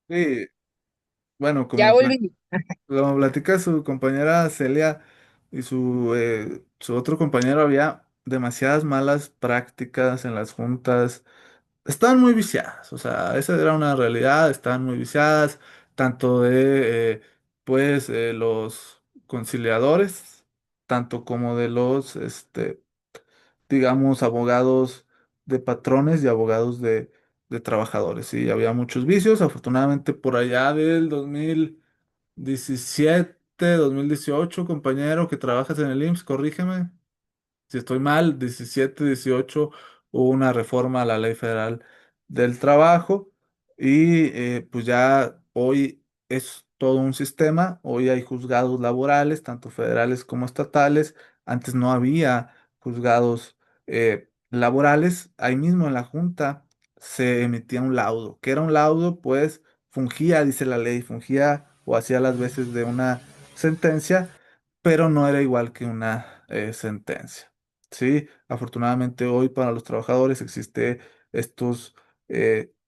Sí, bueno, Ya volví. como platica su compañera Celia y su otro compañero, había demasiadas malas prácticas en las juntas. Estaban muy viciadas, o sea, esa era una realidad, estaban muy viciadas, tanto de los conciliadores, tanto como de los digamos, abogados de patrones y abogados de trabajadores. Sí, había muchos vicios. Afortunadamente, por allá del 2017, 2018, compañero que trabajas en el IMSS, corrígeme si estoy mal, 17, 18, hubo una reforma a la Ley Federal del Trabajo y pues ya hoy es todo un sistema, hoy hay juzgados laborales, tanto federales como estatales, antes no había juzgados laborales, ahí mismo en la Junta se emitía un laudo, que era un laudo, pues fungía, dice la ley, fungía o hacía las veces de una sentencia, pero no era igual que una sentencia. Sí, afortunadamente hoy para los trabajadores existe estos,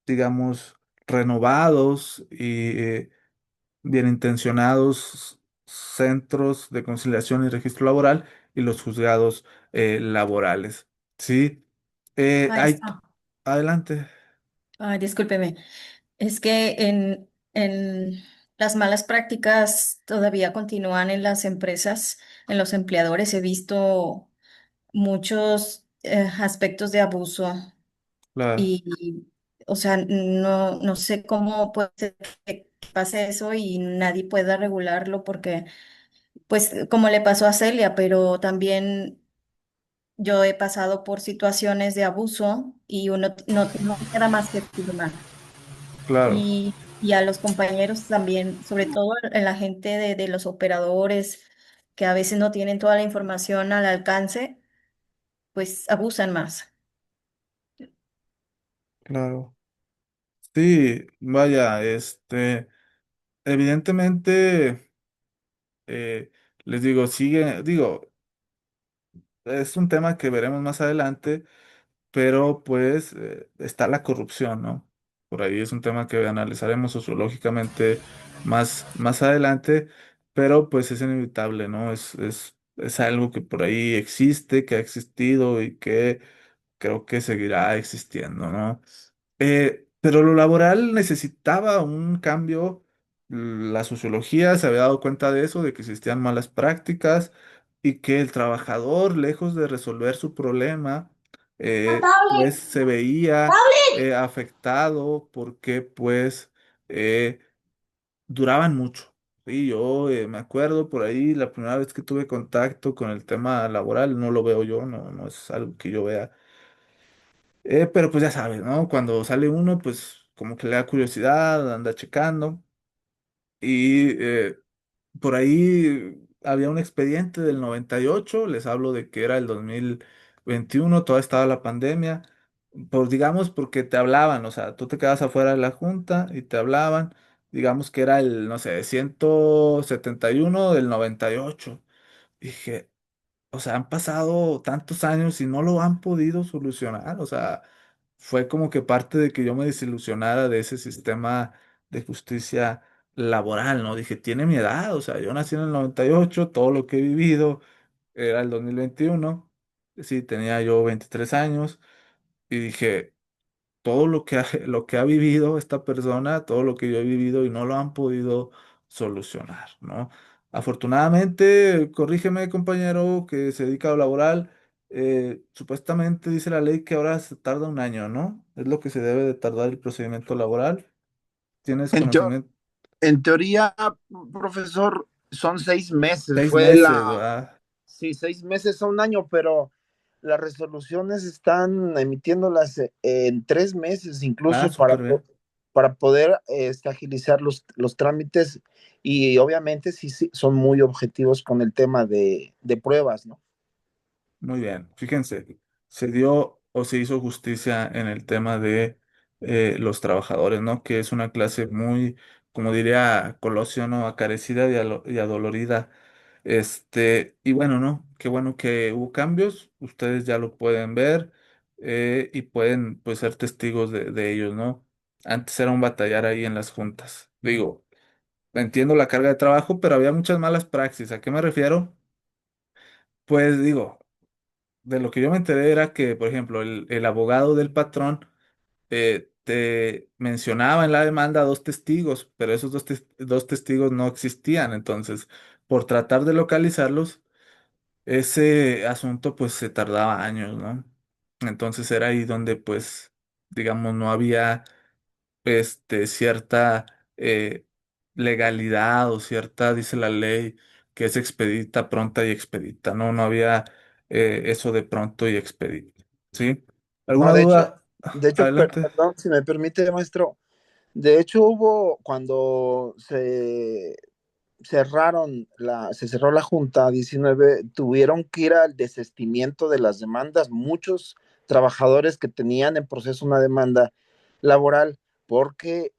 digamos, renovados y bien intencionados centros de conciliación y registro laboral y los juzgados laborales. Sí, Ahí está. adelante, Ay, discúlpeme. Es que en las malas prácticas todavía continúan en las empresas, en los empleadores. He visto muchos aspectos de abuso claro, y, o sea, no sé cómo puede ser que pase eso y nadie pueda regularlo porque, pues, como le pasó a Celia, pero también yo he pasado por situaciones de abuso y uno no queda más que firmar. claro, Y a los compañeros también, sobre todo en la gente de los operadores que a veces no tienen toda la información al alcance, pues abusan más. claro. Sí, vaya, evidentemente, eh, les digo, es un tema que veremos más adelante, pero pues está la corrupción, ¿no? Por ahí es un tema que analizaremos sociológicamente más adelante, pero pues es inevitable, ¿no? Es algo que por ahí existe, que ha existido y que creo que seguirá existiendo, ¿no? Pero lo laboral necesitaba un cambio. La sociología se había dado cuenta de eso, de que existían malas prácticas y que el trabajador, lejos de resolver su problema, pues se veía afectado porque pues eh, duraban mucho. Sí, yo me acuerdo por ahí la primera vez que tuve contacto con el tema laboral, no lo veo yo, no es algo que yo vea. Pero pues ya sabes, ¿no? Cuando sale uno, pues como que le da curiosidad, anda checando. Y por ahí había un expediente del 98, les hablo de que era el 2021, todavía estaba la pandemia. Digamos, porque te hablaban, o sea, tú te quedas afuera de la junta y te hablaban, digamos que era el, no sé, 171 del 98. Dije, o sea, han pasado tantos años y no lo han podido solucionar. O sea, fue como que parte de que yo me desilusionara de ese sistema de justicia laboral, ¿no? Dije, tiene mi edad, o sea, yo nací en el 98, todo lo que he vivido era el 2021, sí, tenía yo 23 años y dije, todo lo que ha vivido esta persona, todo lo que yo he vivido y no lo han podido solucionar, ¿no? Afortunadamente, corrígeme, compañero, que se dedica a lo laboral, supuestamente dice la ley que ahora se tarda un año, ¿no? Es lo que se debe de tardar el procedimiento laboral. ¿Tienes En, teo- conocimiento? en teoría, profesor, son 6 meses. 6 meses, ¿verdad? Sí, 6 meses a un año, pero las resoluciones están emitiéndolas en 3 meses, Ah, incluso súper bien. para poder agilizar los trámites. Y obviamente sí, sí, son muy objetivos con el tema de pruebas, ¿no? Muy bien, fíjense, se dio o se hizo justicia en el tema de los trabajadores, ¿no? Que es una clase muy, como diría Colosio, ¿no? Acarecida y adolorida. Y bueno, ¿no? Qué bueno que hubo cambios, ustedes ya lo pueden ver y pueden, pues, ser testigos de ellos, ¿no? Antes era un batallar ahí en las juntas. Digo, entiendo la carga de trabajo, pero había muchas malas praxis. ¿A qué me refiero? Pues digo, de lo que yo me enteré era que, por ejemplo, el abogado del patrón te mencionaba en la demanda dos testigos, pero esos dos testigos no existían. Entonces, por tratar de localizarlos, ese asunto pues se tardaba años, ¿no? Entonces era ahí donde pues, digamos, no había cierta eh, legalidad o cierta, dice la ley, que es expedita, pronta y expedita, ¿no? No había eso de pronto y expedito, ¿sí? No, ¿Alguna duda? de hecho, Adelante. perdón, si me permite, maestro, de hecho hubo cuando se cerró la Junta 19, tuvieron que ir al desestimiento de las demandas, muchos trabajadores que tenían en proceso una demanda laboral, porque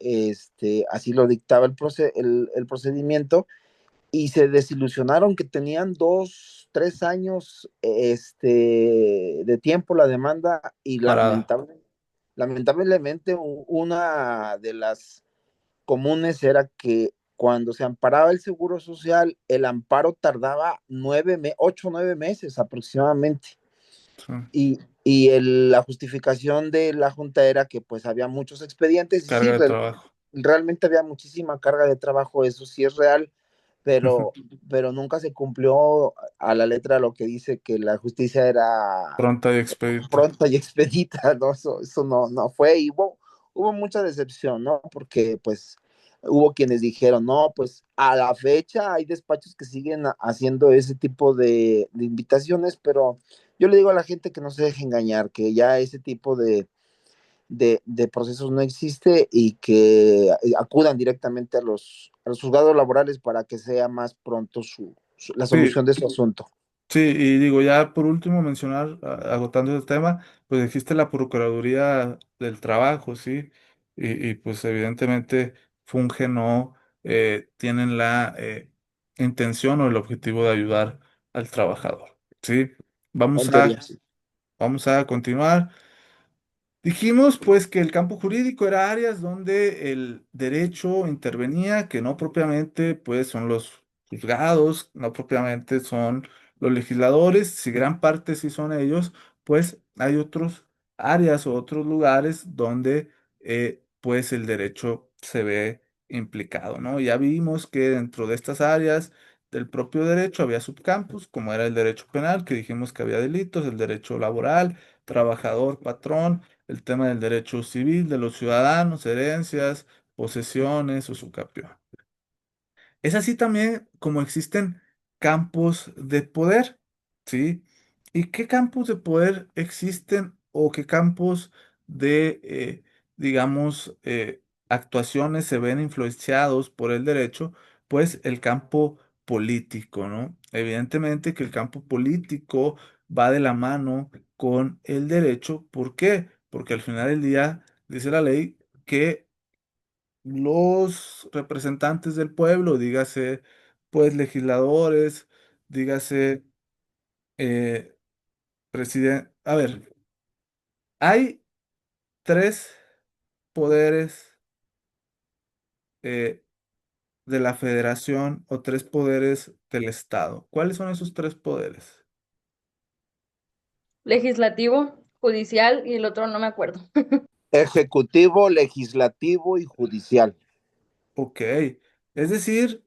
así lo dictaba el procedimiento, y se desilusionaron que tenían 2, 3 años de tiempo la demanda, y Parada. lamentablemente una de las comunes era que cuando se amparaba el seguro social, el amparo tardaba 8 o 9 meses aproximadamente. Sí. La justificación de la Junta era que pues había muchos expedientes, y sí, Carga de trabajo. realmente había muchísima carga de trabajo, eso sí es real, pero, pero nunca se cumplió a la letra lo que dice que la justicia era Pronta y expedita. pronta y expedita, ¿no? Eso no fue, y hubo mucha decepción, ¿no? Porque pues hubo quienes dijeron, no, pues a la fecha hay despachos que siguen haciendo ese tipo de invitaciones, pero yo le digo a la gente que no se deje engañar, que ya ese tipo de procesos no existe, y que acudan directamente a los juzgados laborales para que sea más pronto la Sí, solución de su asunto. sí, y digo, ya por último mencionar, agotando el tema, pues existe la Procuraduría del Trabajo, ¿sí? Pues evidentemente fungen o tienen la intención o el objetivo de ayudar al trabajador, ¿sí? Vamos En a, teoría, sí. vamos a continuar. Dijimos pues que el campo jurídico era áreas donde el derecho intervenía, que no propiamente pues son los juzgados, no propiamente son los legisladores, si gran parte sí son ellos, pues hay otros áreas o otros lugares donde pues el derecho se ve implicado, ¿no? Ya vimos que dentro de estas áreas del propio derecho había subcampos, como era el derecho penal, que dijimos que había delitos, el derecho laboral, trabajador, patrón, el tema del derecho civil de los ciudadanos, herencias, posesiones, usucapión. Es así también como existen campos de poder, ¿sí? ¿Y qué campos de poder existen o qué campos de, digamos, actuaciones se ven influenciados por el derecho? Pues el campo político, ¿no? Evidentemente que el campo político va de la mano con el derecho. ¿Por qué? Porque al final del día dice la ley que los representantes del pueblo, dígase, pues legisladores, dígase, presidente. A ver, hay tres poderes eh, de la federación o tres poderes del Estado. ¿Cuáles son esos tres poderes? Legislativo, judicial y el otro no me acuerdo. Ejecutivo, legislativo y judicial. Ok, es decir,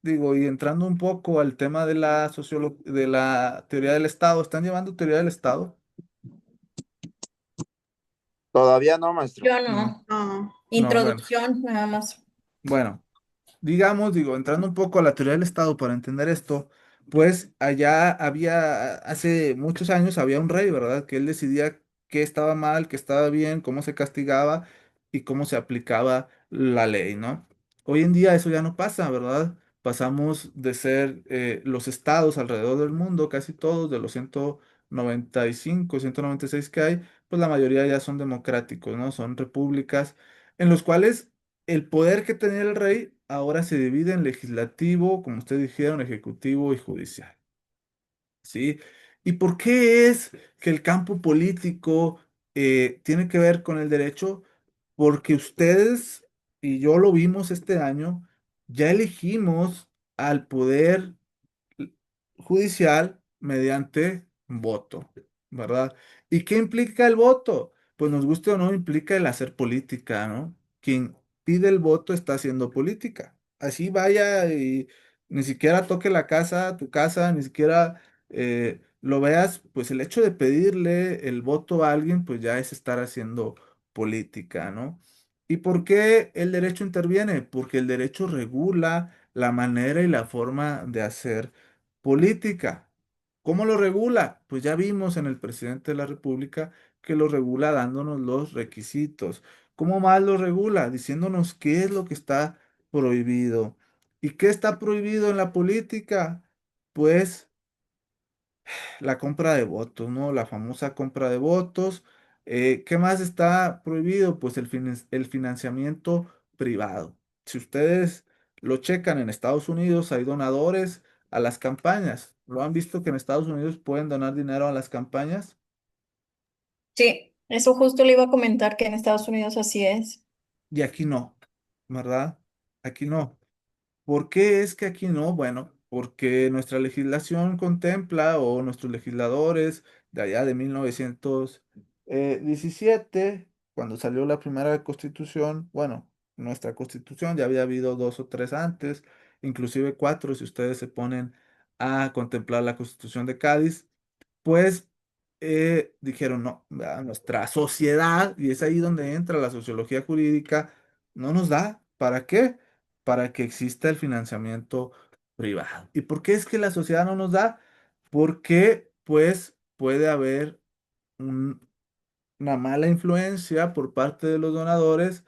digo, y entrando un poco al tema de la de la teoría del Estado, ¿están llevando teoría del Estado? Todavía no, maestro. Yo No, no. No. no, bueno. Introducción, nada más. Bueno, digamos, digo, entrando un poco a la teoría del Estado para entender esto, pues allá había, hace muchos años había un rey, ¿verdad? Que él decidía qué estaba mal, qué estaba bien, cómo se castigaba y cómo se aplicaba la ley, ¿no? Hoy en día eso ya no pasa, ¿verdad? Pasamos de ser los estados alrededor del mundo, casi todos, de los 195, 196 que hay, pues la mayoría ya son democráticos, ¿no? Son repúblicas en los cuales el poder que tenía el rey ahora se divide en legislativo, como ustedes dijeron, ejecutivo y judicial. ¿Sí? ¿Y por qué es que el campo político tiene que ver con el derecho? porque ustedes y yo lo vimos este año, ya elegimos al poder judicial mediante voto, ¿verdad? ¿Y qué implica el voto? Pues nos guste o no, implica el hacer política, ¿no? Quien pide el voto está haciendo política. Así vaya y ni siquiera toque la casa, tu casa, ni siquiera lo veas, pues el hecho de pedirle el voto a alguien, pues ya es estar haciendo política, ¿no? ¿Y por qué el derecho interviene? Porque el derecho regula la manera y la forma de hacer política. ¿Cómo lo regula? Pues ya vimos en el presidente de la República que lo regula dándonos los requisitos. ¿Cómo más lo regula? Diciéndonos qué es lo que está prohibido. ¿Y qué está prohibido en la política? Pues la compra de votos, ¿no? La famosa compra de votos. ¿Qué más está prohibido? Pues el financiamiento privado. Si ustedes lo checan en Estados Unidos, hay donadores a las campañas. ¿Lo han visto que en Estados Unidos pueden donar dinero a las campañas? Sí, eso justo le iba a comentar que en Estados Unidos así es. Y aquí no, ¿verdad? Aquí no. ¿Por qué es que aquí no? Bueno, porque nuestra legislación contempla, o nuestros legisladores de allá de 1917, cuando salió la primera constitución, bueno, nuestra constitución, ya había habido dos o tres antes, inclusive cuatro, si ustedes se ponen a contemplar la constitución de Cádiz, pues dijeron, no, vea, nuestra sociedad, y es ahí donde entra la sociología jurídica, no nos da. ¿Para qué? Para que exista el financiamiento privado. ¿Y por qué es que la sociedad no nos da? Porque pues puede haber un- una mala influencia por parte de los donadores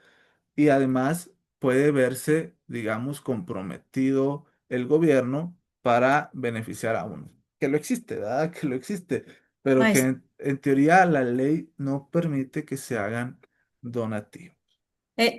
y además puede verse, digamos, comprometido el gobierno para beneficiar a uno. Que lo existe, ¿verdad? Que lo existe, pero Ay, que en teoría la ley no permite que se hagan donativos.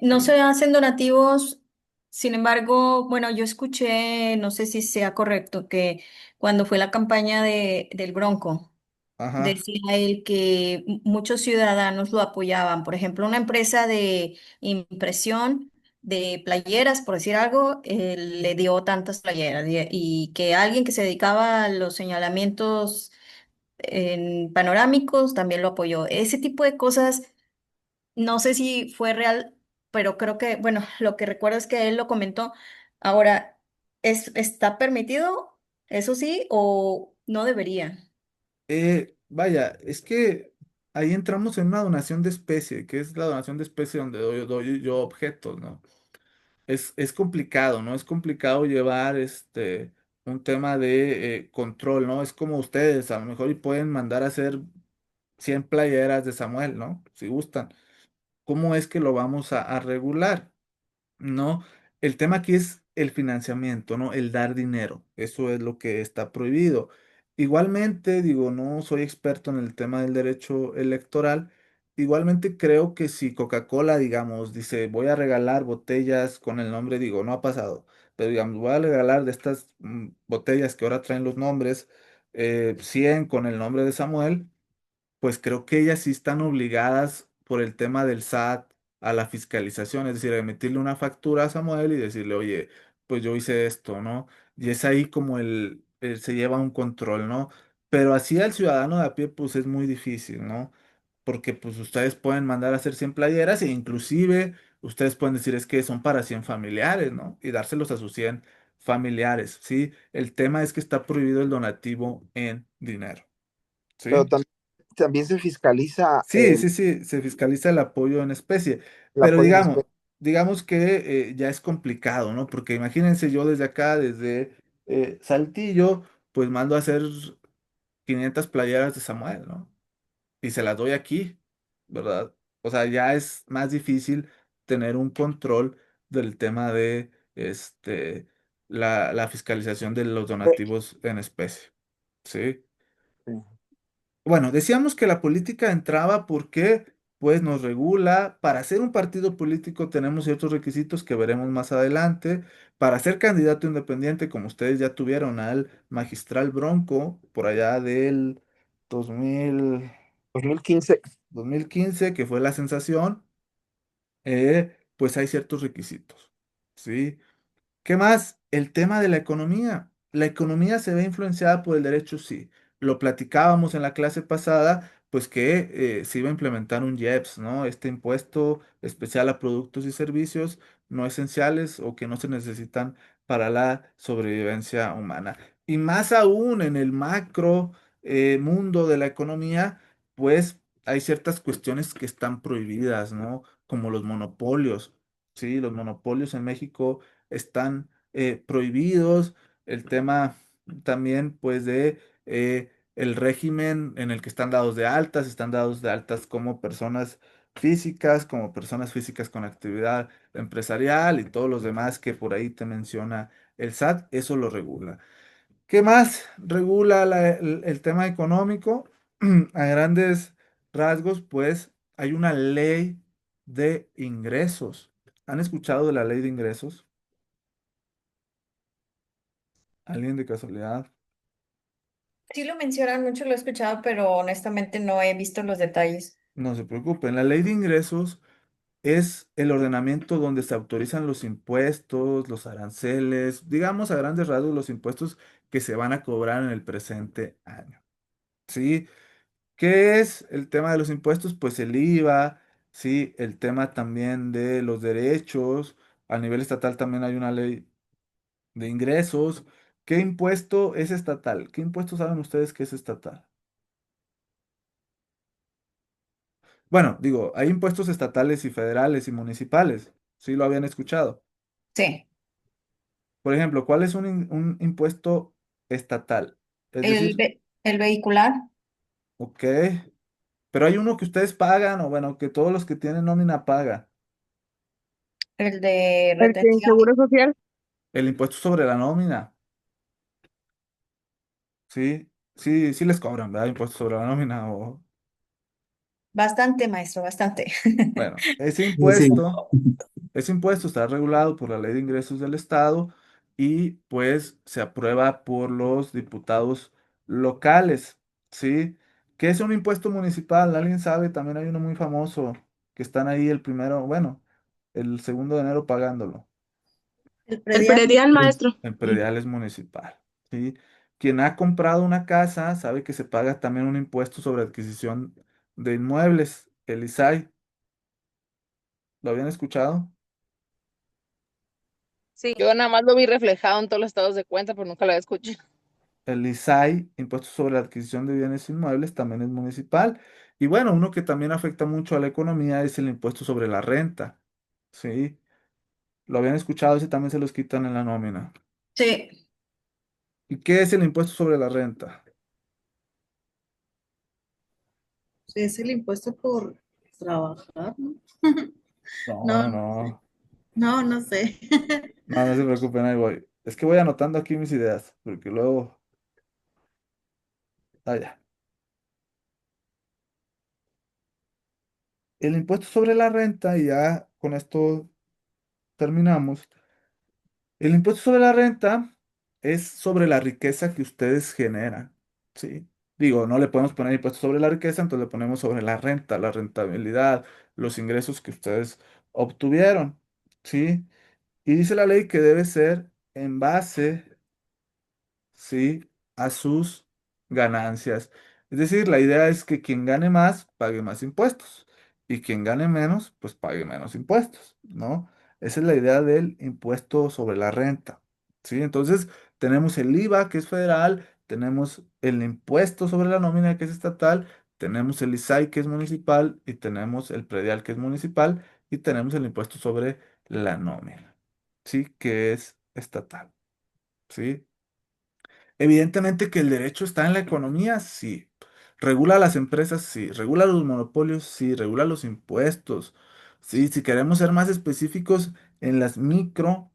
no ¿Sí? se hacen donativos, sin embargo, bueno, yo escuché, no sé si sea correcto, que cuando fue la campaña del Bronco, Ajá. decía él que muchos ciudadanos lo apoyaban. Por ejemplo, una empresa de impresión de playeras, por decir algo, le dio tantas playeras y que alguien que se dedicaba a los señalamientos en panorámicos también lo apoyó. Ese tipo de cosas. No sé si fue real, pero creo que, bueno, lo que recuerdo es que él lo comentó. Ahora, ¿está permitido? Eso sí, o no debería? Vaya, es que ahí entramos en una donación de especie, que es la donación de especie donde doy yo objetos, ¿no? Es complicado, ¿no? Es complicado llevar un tema de control, ¿no? Es como ustedes, a lo mejor y pueden mandar a hacer 100 playeras de Samuel, ¿no? Si gustan. ¿Cómo es que lo vamos a regular? No, el tema aquí es el financiamiento, ¿no? El dar dinero. Eso es lo que está prohibido. Igualmente, digo, no soy experto en el tema del derecho electoral. Igualmente creo que si Coca-Cola, digamos, dice, voy a regalar botellas con el nombre, digo, no ha pasado, pero digamos, voy a regalar de estas botellas que ahora traen los nombres, 100 con el nombre de Samuel, pues creo que ellas sí están obligadas por el tema del SAT a la fiscalización, es decir, a emitirle una factura a Samuel y decirle, oye, pues yo hice esto, ¿no? Y es ahí como se lleva un control, ¿no? Pero así al ciudadano de a pie, pues es muy difícil, ¿no? Porque pues ustedes pueden mandar a hacer 100 playeras e inclusive ustedes pueden decir es que son para 100 familiares, ¿no? Y dárselos a sus 100 familiares, ¿sí? El tema es que está prohibido el donativo en dinero, Pero ¿sí? también se fiscaliza Sí, sí, sí, se fiscaliza el apoyo en especie, el pero apoyo en especie. digamos que ya es complicado, ¿no? Porque imagínense yo desde acá, desde Saltillo, pues mando a hacer 500 playeras de Samuel, ¿no? Y se las doy aquí, ¿verdad? O sea, ya es más difícil tener un control del tema de la fiscalización de los donativos en especie, ¿sí? Bueno, decíamos que la política entraba porque pues nos regula. Para ser un partido político tenemos ciertos requisitos que veremos más adelante. Para ser candidato independiente, como ustedes ya tuvieron al magistral Bronco por allá del 2000, 2015. 2015, que fue la sensación, pues hay ciertos requisitos, ¿sí? ¿Qué más? El tema de la economía. La economía se ve influenciada por el derecho, sí. Lo platicábamos en la clase pasada, pues que se iba a implementar un IEPS, ¿no? Este impuesto especial a productos y servicios no esenciales o que no se necesitan para la sobrevivencia humana. Y más aún en el macro mundo de la economía, pues hay ciertas cuestiones que están prohibidas, ¿no? Como los monopolios. Sí, los monopolios en México están prohibidos, el tema también pues de el régimen en el que están dados de altas como personas físicas con actividad empresarial y todos los demás que por ahí te menciona el SAT, eso lo regula. ¿Qué más regula el tema económico? A grandes rasgos, pues hay una ley de ingresos. ¿Han escuchado de la ley de ingresos? ¿Alguien de casualidad? Sí lo mencionan mucho, lo he escuchado, pero honestamente no he visto los detalles. No se preocupen. La ley de ingresos es el ordenamiento donde se autorizan los impuestos, los aranceles, digamos a grandes rasgos los impuestos que se van a cobrar en el presente año. ¿Sí? ¿Qué es el tema de los impuestos? Pues el IVA, ¿sí? El tema también de los derechos. A nivel estatal también hay una ley de ingresos. ¿Qué impuesto es estatal? ¿Qué impuesto saben ustedes que es estatal? Bueno, digo, hay impuestos estatales y federales y municipales. Sí, lo habían escuchado. Sí. Por ejemplo, ¿cuál es un impuesto estatal? Es decir, El vehicular, ok, pero hay uno que ustedes pagan, o bueno, que todos los que tienen nómina pagan. el de El que retención, Seguro Social. El impuesto sobre la nómina. Sí, sí, sí les cobran, ¿verdad? Impuesto sobre la nómina. O, bastante, maestro, bastante. bueno, Sí. ese impuesto está regulado por la Ley de Ingresos del Estado y pues se aprueba por los diputados locales, ¿sí? ¿Qué es un impuesto municipal? ¿Alguien sabe? También hay uno muy famoso que están ahí el primero, bueno, el 2 de enero pagándolo. El El predial. predial, maestro. El predial es municipal, ¿sí? Quien ha comprado una casa sabe que se paga también un impuesto sobre adquisición de inmuebles, el ISAI. ¿Lo habían escuchado? Sí. Yo nada más lo vi reflejado en todos los estados de cuenta, pero nunca lo escuché. El ISAI, impuesto sobre la adquisición de bienes inmuebles, también es municipal. Y bueno, uno que también afecta mucho a la economía es el impuesto sobre la renta, ¿sí? ¿Lo habían escuchado? Ese también se los quitan en la nómina. Sí, ¿Y qué es el impuesto sobre la renta? Sí, es el impuesto por trabajar, ¿no? No, No, no, no. no sé. No, no se preocupen, ahí voy. Es que voy anotando aquí mis ideas, porque luego... Ah, ya. El impuesto sobre la renta, y ya con esto terminamos. El impuesto sobre la renta es sobre la riqueza que ustedes generan, ¿sí? Digo, no le podemos poner impuesto sobre la riqueza, entonces le ponemos sobre la renta, la rentabilidad, los ingresos que ustedes obtuvieron, ¿sí? Y dice la ley que debe ser en base, ¿sí? A sus ganancias. Es decir, la idea es que quien gane más pague más impuestos y quien gane menos, pues pague menos impuestos, ¿no? Esa es la idea del impuesto sobre la renta, ¿sí? Entonces, tenemos el IVA, que es federal, tenemos el impuesto sobre la nómina, que es estatal, tenemos el ISAI, que es municipal, y tenemos el predial, que es municipal, y tenemos el impuesto sobre la nómina, ¿sí? Que es estatal, ¿sí? Evidentemente que el derecho está en la economía, sí. Regula las empresas, sí. Regula los monopolios, sí. Regula los impuestos, sí. Si queremos ser más específicos en las micro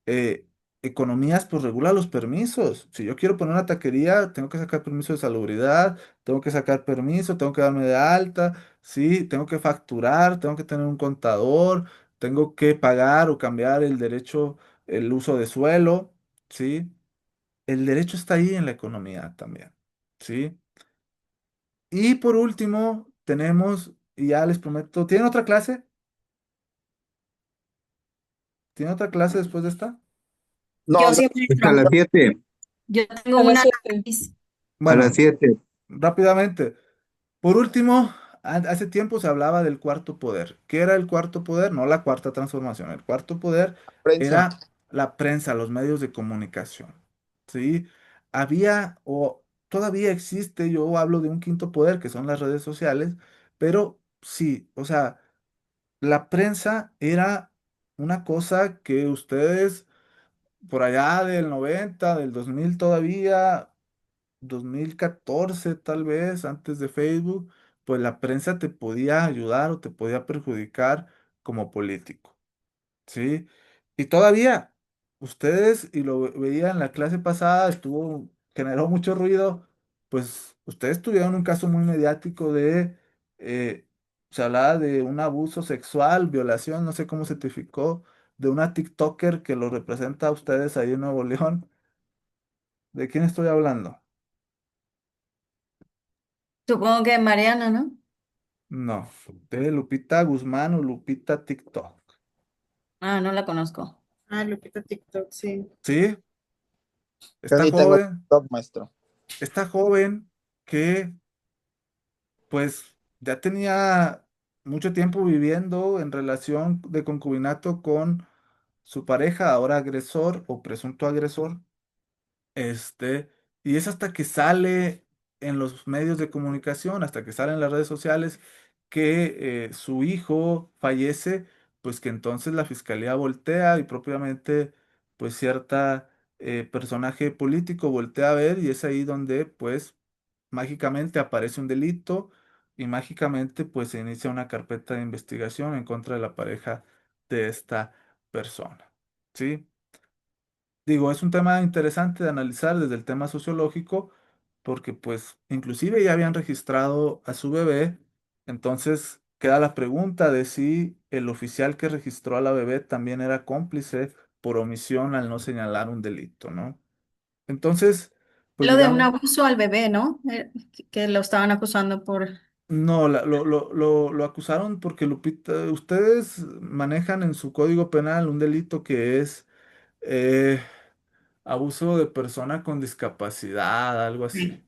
eh, economías, pues regula los permisos. Si yo quiero poner una taquería, tengo que sacar permiso de salubridad, tengo que sacar permiso, tengo que darme de alta, sí. Tengo que facturar, tengo que tener un contador, tengo que pagar o cambiar el derecho, el uso de suelo, sí. El derecho está ahí en la economía también, ¿sí? Y por último, tenemos, y ya les prometo, ¿tienen otra clase? ¿Tiene otra clase después de esta? No, Yo no, sí, Es a maestro. las 7, Yo tengo A las una a 7. las 6. a las Bueno, 7. rápidamente. Por último, hace tiempo se hablaba del cuarto poder. ¿Qué era el cuarto poder? No la cuarta transformación. El cuarto poder prensa. era la prensa, los medios de comunicación. ¿Sí? Había o todavía existe, yo hablo de un quinto poder, que son las redes sociales, pero sí, o sea, la prensa era una cosa que ustedes por allá del 90, del 2000 todavía, 2014 tal vez, antes de Facebook, pues la prensa te podía ayudar o te podía perjudicar como político, ¿sí? Y todavía, ustedes, y lo veía en la clase pasada, generó mucho ruido, pues ustedes tuvieron un caso muy mediático eh, se hablaba de un abuso sexual, violación, no sé cómo se tipificó, de una TikToker que lo representa a ustedes ahí en Nuevo León. ¿De quién estoy hablando? Supongo que Mariana, ¿no? No, de Lupita Guzmán o Lupita TikTok. Ah, no la conozco. Ah, Lupita TikTok, sí. Sí, Yo esta ni tengo joven, TikTok, maestro. esta joven que pues ya tenía mucho tiempo viviendo en relación de concubinato con su pareja, ahora agresor o presunto agresor. Este, y es hasta que sale en los medios de comunicación, hasta que sale en las redes sociales, que su hijo fallece, pues que entonces la fiscalía voltea y propiamente, pues cierta personaje político voltea a ver y es ahí donde, pues, mágicamente aparece un delito y mágicamente, pues, se inicia una carpeta de investigación en contra de la pareja de esta persona. ¿Sí? Digo, es un tema interesante de analizar desde el tema sociológico, porque pues inclusive ya habían registrado a su bebé, entonces queda la pregunta de si el oficial que registró a la bebé también era cómplice por omisión al no señalar un delito, ¿no? Entonces, pues Lo de un digamos, abuso al bebé, ¿no? Que lo estaban acusando por... no, lo acusaron porque Lupita, ustedes manejan en su código penal un delito que es eh, abuso de persona con discapacidad, algo así. Sí,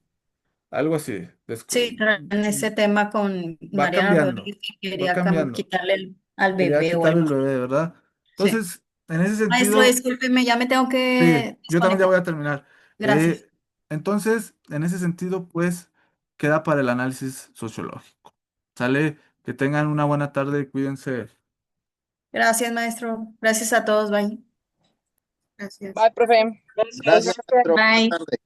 Algo así. sí, en ese tema con Va Mariana cambiando, Rodríguez que va quería cambiando. quitarle al Quería bebé o quitarle algo el así. bebé, ¿verdad? Sí. Entonces, en ese Maestro, sentido, discúlpeme, ya me tengo sí, que yo también ya voy desconectar. a terminar. Gracias. Entonces, en ese sentido, pues, queda para el análisis sociológico. Sale, que tengan una buena tarde, cuídense. Gracias, maestro. Gracias a todos. Bye. Gracias. Bye, profe. Gracias, Gracias. maestro. Buenas Bye. tardes.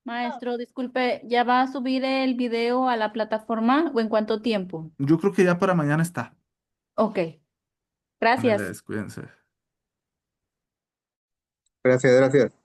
Maestro, disculpe, ¿ya va a subir el video a la plataforma o en cuánto tiempo? Yo creo que ya para mañana está. Ok, gracias. Ándale, cuídense. Gracias, gracias.